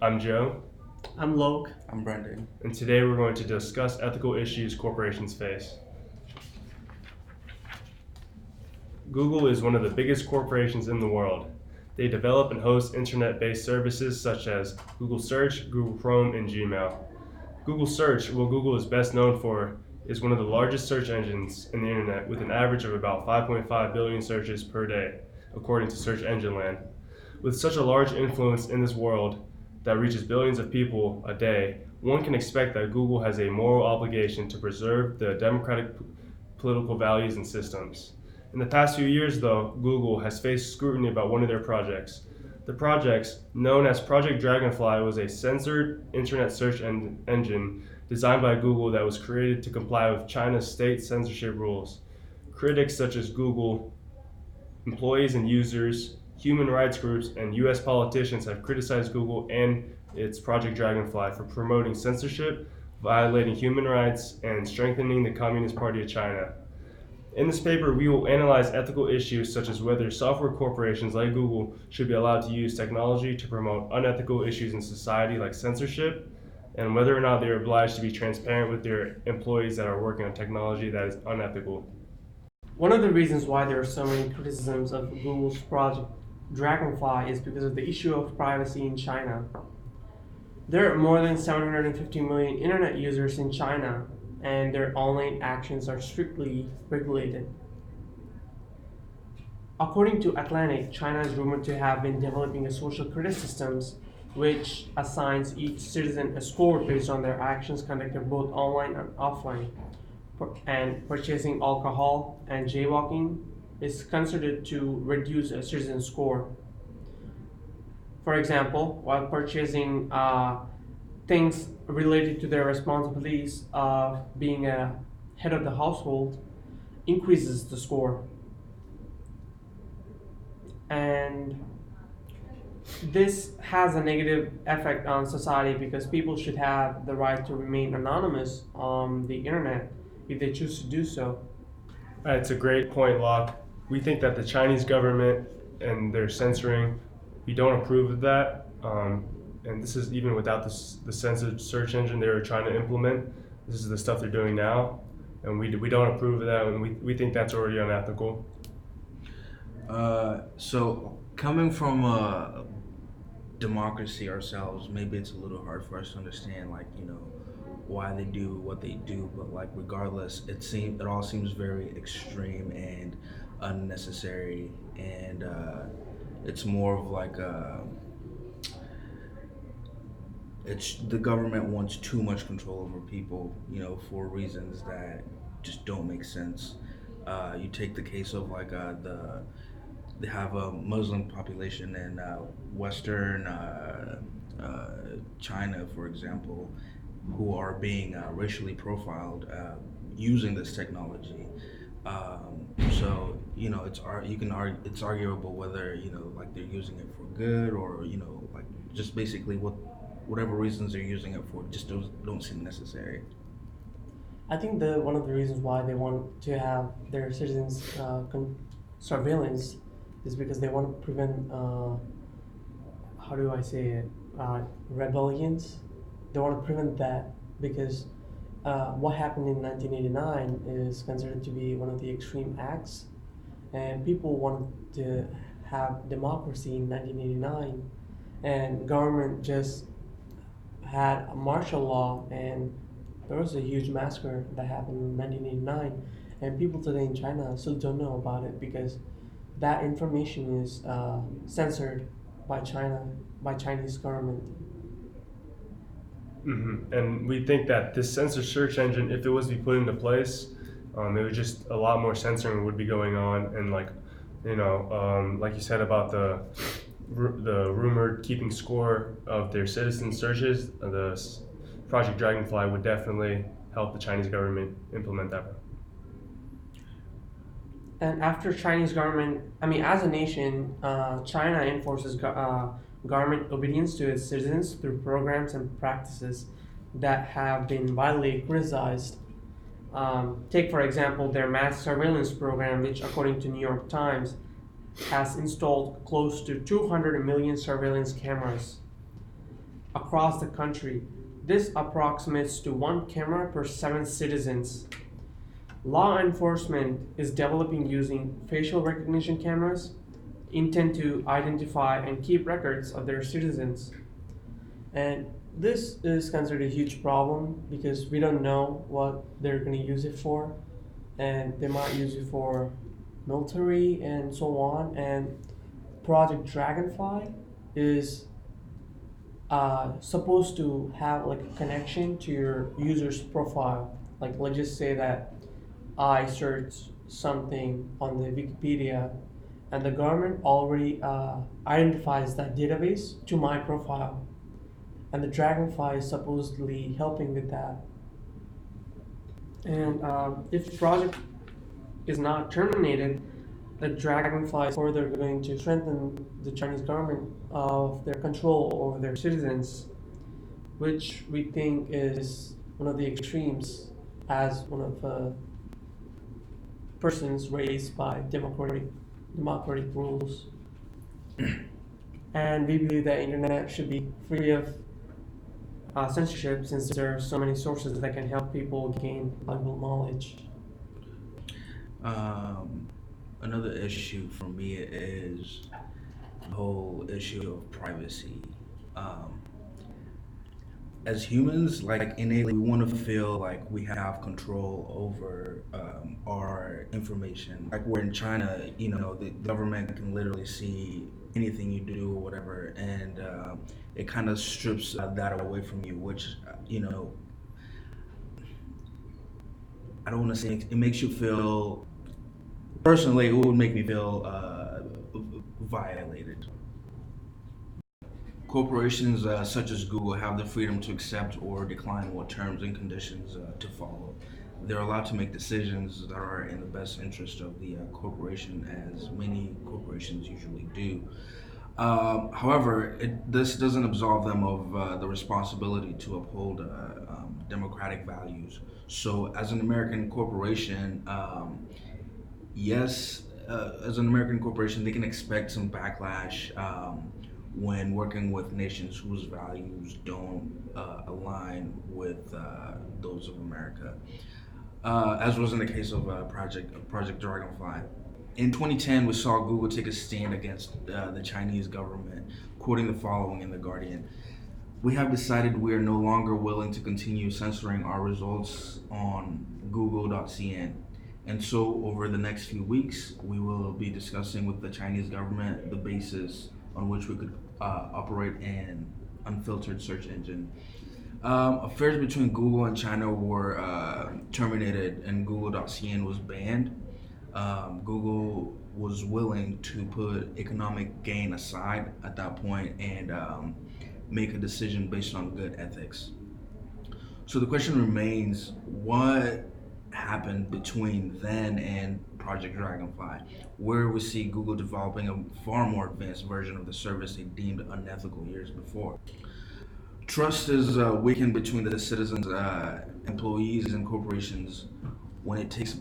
I'm Joe, I'm Loke. I'm Brendan. and today we're going to discuss ethical issues corporations face. Google is one of the biggest corporations in the world. They develop and host internet-based services such as Google Search, Google Chrome, and Gmail. Google Search, what Google is best known for, is one of the largest search engines in the internet with an average of about 5.5 billion searches per day, according to Search Engine Land. With such a large influence in this world that reaches billions of people a day, one can expect that Google has a moral obligation to preserve the democratic political values and systems. In the past few years, though, Google has faced scrutiny about one of their projects. The project, known as Project Dragonfly, was a censored internet search engine designed by Google that was created to comply with China's state censorship rules. Critics such as Google, employees and users, human rights groups, and US politicians have criticized Google and its Project Dragonfly for promoting censorship, violating human rights, and strengthening the Communist Party of China. In this paper, we will analyze ethical issues such as whether software corporations like Google should be allowed to use technology to promote unethical issues in society like censorship, and whether or not they are obliged to be transparent with their employees that are working on technology that is unethical. One of the reasons why there are so many criticisms of Google's Project Dragonfly is because of the issue of privacy in China. There are more than 750 million internet users in China, and their online actions are strictly regulated. According to Atlantic, China is rumored to have been developing a social credit systems which assigns each citizen a score based on their actions conducted both online and offline. And purchasing alcohol and jaywalking is considered to reduce a citizen's score. For example, while purchasing things related to their responsibilities of being a head of the household increases the score. And this has a negative effect on society because people should have the right to remain anonymous on the internet if they choose to do so. It's a great point, Locke. We think that the Chinese government and their censoring, we don't approve of that. And this is even without the censored search engine they were trying to implement. This is the stuff they're doing now, and we don't approve of that, and we think that's already unethical. So coming from a democracy ourselves, maybe it's a little hard for us to understand, why they do what they do. But regardless, it all seems very extreme and unnecessary, and it's more of it's the government wants too much control over people, for reasons that just don't make sense. You take the case of they have a Muslim population in Western China, for example, who are being racially profiled using this technology. So it's arguable whether they're using it for good or just basically whatever reasons they're using it for just don't seem necessary. I think one of the reasons why they want to have their citizens surveillance is because they want to prevent how do I say it rebellions. They want to prevent that because what happened in 1989 is considered to be one of the extreme acts, and people wanted to have democracy in 1989, and government just had a martial law, and there was a huge massacre that happened in 1989, and people today in China still don't know about it because that information is censored by Chinese government. And we think that this censored search engine, if it was to be put into place, it would just a lot more censoring would be going on, and like you said about the rumored keeping score of their citizen searches, the Project Dragonfly would definitely help the Chinese government implement that. And after Chinese government, as a nation, China enforces government obedience to its citizens through programs and practices that have been widely criticized. Take, for example, their mass surveillance program, which, according to New York Times, has installed close to 200 million surveillance cameras. across the country. This approximates to one camera per 7 citizens. Law enforcement is developing using facial recognition cameras intend to identify and keep records of their citizens. And this is considered a huge problem because we don't know what they're going to use it for. And they might use it for military and so on. And Project Dragonfly is supposed to have like a connection to your user's profile. Like let's just say that I search something on the Wikipedia, and the government already identifies that database to my profile, and the Dragonfly is supposedly helping with that. And if project is not terminated, the Dragonfly is further going to strengthen the Chinese government of their control over their citizens, which we think is one of the extremes as one of persons raised by democratic rules. And we believe that internet should be free of censorship since there are so many sources that can help people gain valuable knowledge. Um, Another issue for me is the whole issue of privacy. Um, as humans, like innately, we want to feel like we have control over our information. Like we're in China, the government can literally see anything you do or whatever, and it kind of strips that away from you, which, I don't want to say it makes you feel. Personally, it would make me feel violated. Corporations such as Google have the freedom to accept or decline what terms and conditions to follow. They're allowed to make decisions that are in the best interest of the corporation, as many corporations usually do. However, this doesn't absolve them of the responsibility to uphold democratic values. So, as an American corporation, yes, as an American corporation, they can expect some backlash when working with nations whose values don't align with those of America, as was in the case of Project Dragonfly. In 2010, we saw Google take a stand against the Chinese government, quoting the following in The Guardian: "We have decided we are no longer willing to continue censoring our results on google.cn. And so, over the next few weeks, we will be discussing with the Chinese government the basis on which we could operate an unfiltered search engine." Affairs between Google and China were terminated, and google.cn was banned. Google was willing to put economic gain aside at that point and make a decision based on good ethics. So the question remains, what happened between then and Project Dragonfly, where we see Google developing a far more advanced version of the service they deemed unethical years before? Trust is weakened between the citizens, employees, and corporations when it takes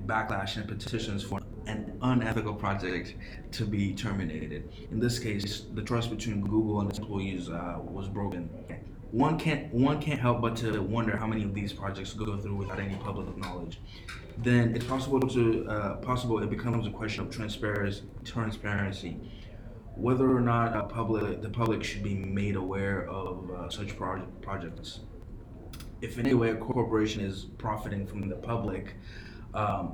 backlash and petitions for an unethical project to be terminated. In this case, the trust between Google and its employees was broken. One can't help but to wonder how many of these projects go through without any public knowledge. Then it's possible it becomes a question of transparency, whether or not the public should be made aware of such projects. If in any way a corporation is profiting from the public,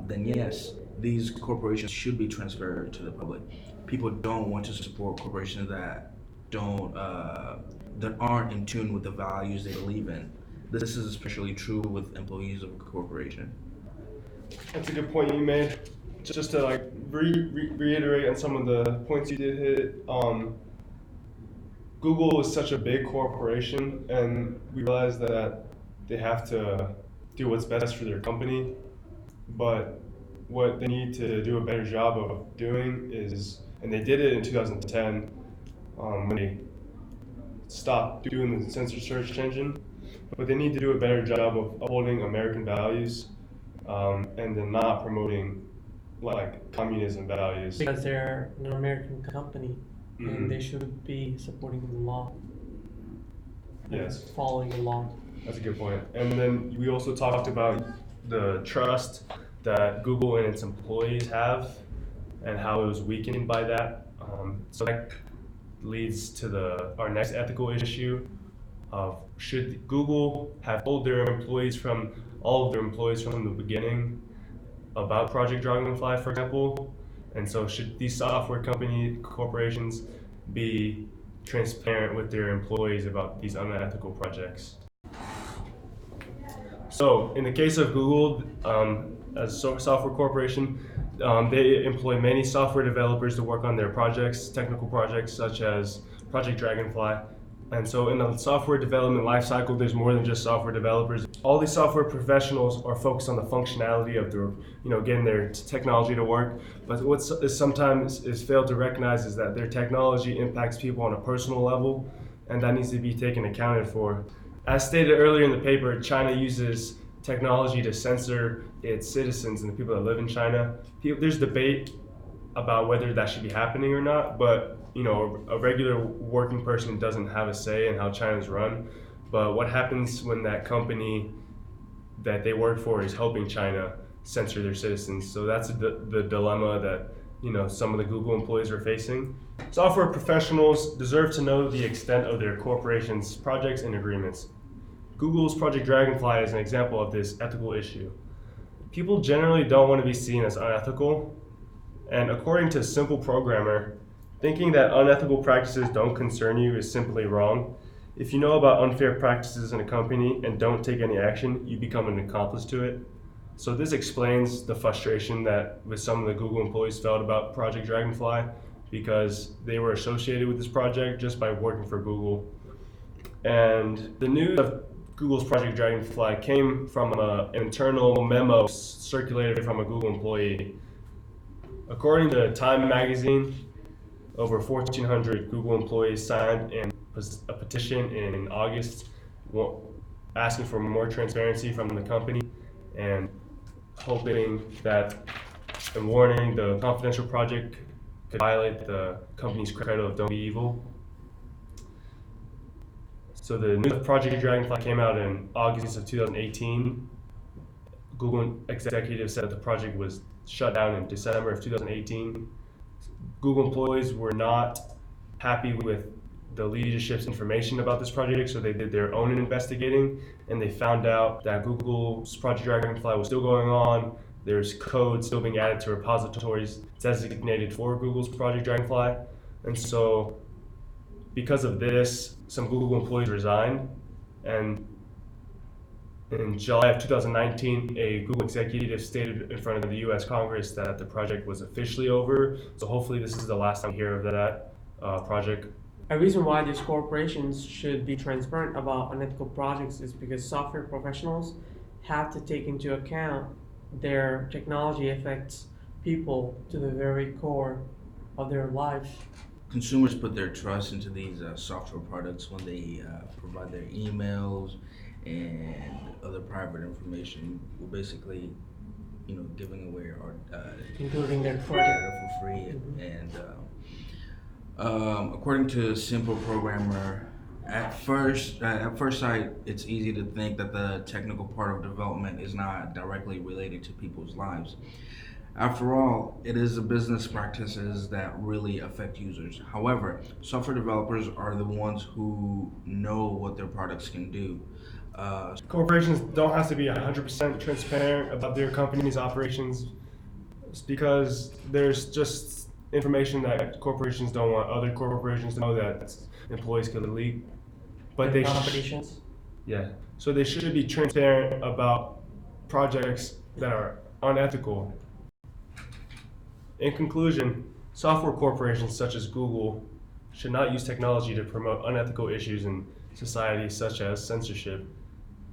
then yes, these corporations should be transferred to the public. People don't want to support corporations that aren't in tune with the values they believe in. This is especially true with employees of a corporation. That's a good point you made. Just to like reiterate on some of the points you did hit. Google is such a big corporation, and we realize that they have to do what's best for their company. But what they need to do a better job of doing is, and they did it in 2010 when they stopped doing the censored search engine, but they need to do a better job of upholding American values and then not promoting like communism values. Because they're an American company Mhm. and they should be supporting the law. Yes. following the law. That's a good point. And then we also talked about the trust that Google and its employees have and how it was weakened by that. So that leads to our next ethical issue of should Google have told all of their employees from the beginning about Project Dragonfly, for example? And so should these corporations be transparent with their employees about these unethical projects? So in the case of Google, as a software corporation, they employ many software developers to work on their projects, technical projects such as Project Dragonfly. And so in the software development lifecycle, there's more than just software developers. All these software professionals are focused on the functionality of getting their technology to work. But what sometimes is failed to recognize is that their technology impacts people on a personal level, and that needs to be accounted for. As stated earlier in the paper, China uses technology to censor its citizens and the people that live in China. There's debate about whether that should be happening or not, but a regular working person doesn't have a say in how China's run. But what happens when that company that they work for is helping China censor their citizens? So that's the dilemma that some of the Google employees are facing. Software professionals deserve to know the extent of their corporation's projects and agreements. Google's Project Dragonfly is an example of this ethical issue. People generally don't want to be seen as unethical, and according to a simple programmer, thinking that unethical practices don't concern you is simply wrong. If you know about unfair practices in a company and don't take any action, you become an accomplice to it. So this explains the frustration that with some of the Google employees felt about Project Dragonfly, because they were associated with this project just by working for Google. And the news of Google's Project Dragonfly came from an internal memo circulated from a Google employee. According to Time magazine, over 1,400 Google employees signed a petition in August asking for more transparency from the company and hoping that and warning the confidential project could violate the company's credo of don't be evil. So the news of Project Dragonfly came out in August of 2018. Google executives said that the project was shut down in December of 2018. Google employees were not happy with the leadership's information about this project, so they did their own investigating, and they found out that Google's Project Dragonfly was still going on. There's code still being added to repositories designated for Google's Project Dragonfly. And so because of this, some Google employees resigned, and in July of 2019, a Google executive stated in front of the US Congress that the project was officially over. So hopefully this is the last time we hear of that project. A reason why these corporations should be transparent about unethical projects is because software professionals have to take into account their technology affects people to the very core of their life. Consumers put their trust into these software products when they provide their emails and other private information. We're basically, giving away our Including their data project. for free. Mhm. And according to a simple programmer, at first sight, it's easy to think that the technical part of development is not directly related to people's lives. After all, it is the business practices that really affect users. However, software developers are the ones who know what their products can do. Corporations don't have to be 100% transparent about their company's operations because there's just information that corporations don't want other corporations to know that employees could leak. But they competitions. Yeah. So they should be transparent about projects that are unethical. In conclusion, software corporations such as Google should not use technology to promote unethical issues in society such as censorship,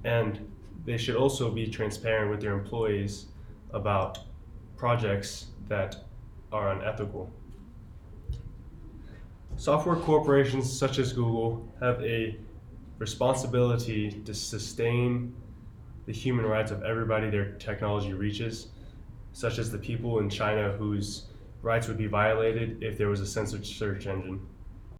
and they should also be transparent with their employees about projects that are unethical. Software corporations such as Google have a responsibility to sustain the human rights of everybody their technology reaches, such as the people in China whose rights would be violated if there was a censored search engine.